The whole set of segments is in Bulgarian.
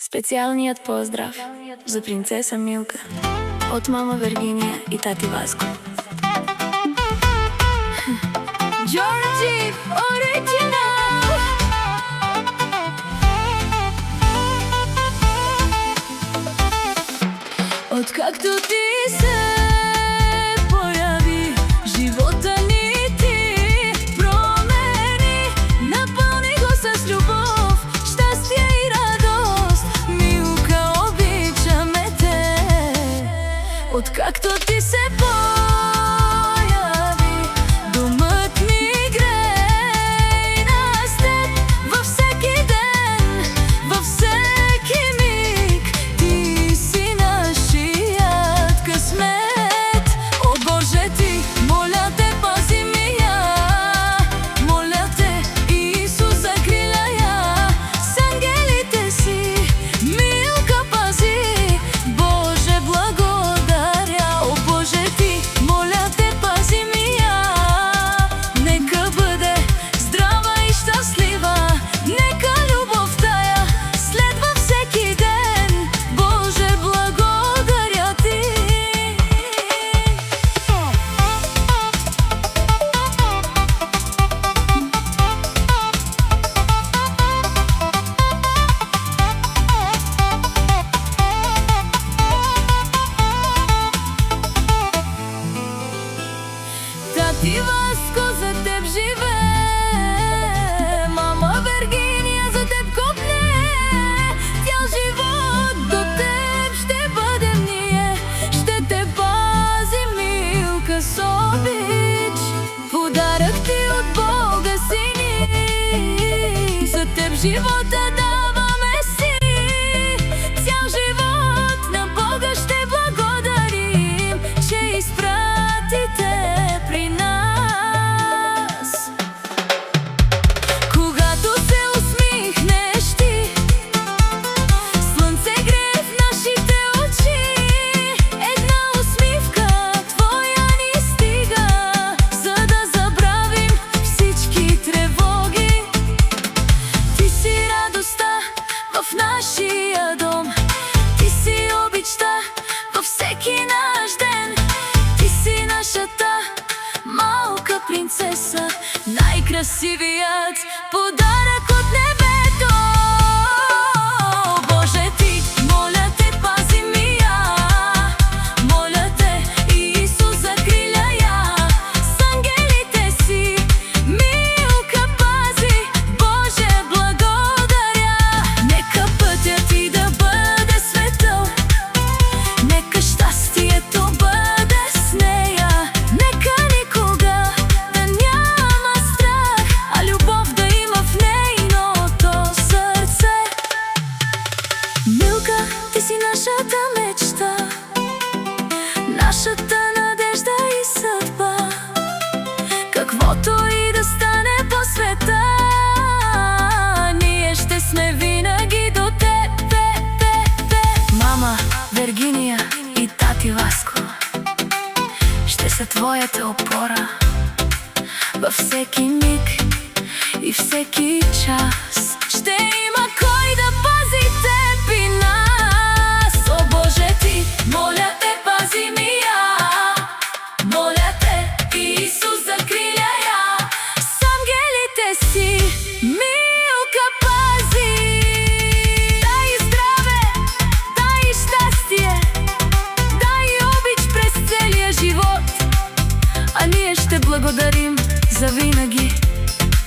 Специалният поздрав за принцеса Милка от мама Вергиния и тати Васко. Джорджи Оригинал. Откакто ти се появи, живота ни ти промени. Напълни го с любов, щастие и радост. Милка, обичаме те. Откакто ти се появи, домът ми грейна с теб. Във всеки ден, във всеки миг, ти си нашият късмет. О Боже, ти, моля те, пази ми я. Моля те, Исус, закриля я. С ангелите си, Милка, пази. Боже, благодаря. О Боже, ти, моля те, пази ми я. Нека бъде здрава и щастлива, нека любовта я следва всеки ден. Боже, благодаря ти. Тати Васко за теб живее, мама Вергиния за теб копне. Цял живот до теб ще бъдем ние, ще те пази, Милка, с обич. Подарък ти от Бога си ни, за теб живота даваме си. Цял живот на Бога ще благодарим, че изпрати те при нас. Когато се усмихнеш ти, слънце грее в нашите очи. Една усмивка твоя ни стига, за да забравим всички тревоги. Ти си радостта в нашия дом, ти си обичта във всеки наш ден. Ти си нашата малка принцеса, най-красивият подарък от небето. Боже, ти, моля те, пази ми я. Моля те, Исус, закриля я. С ангелите си, Милка, пази. Боже, благодаря. Нека пътят ти да бъде светъл, нека щастието бъде с нея. Нека никога да няма страх, а любов да има в нейното сърце. Милка, ти си нашата мечта, нашата надежда и съдба. Каквото и да стане по света, ние ще сме винаги до теб. Мама Вергиния и тати Васко ще са твоята опора във всеки миг и всеки час. Ще има кой да пази теб и нас. О Боже, ти, моля те, пази ми я. Моля те, Исус, закриля я. С ангелите си, Милка, пази. Дай здраве, дай щастие, дай обич през целия живот. А ние ще благодарим за винаги,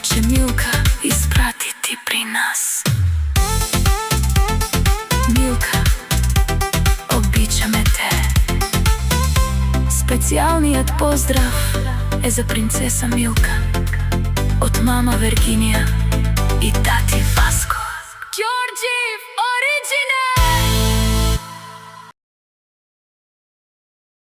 че Милка изпрати ти при нас. Милка, обичаме те. Специалният поздрав е за принцеса Милка от мама Вергиния и тати Васко. Джорджи Оригинал.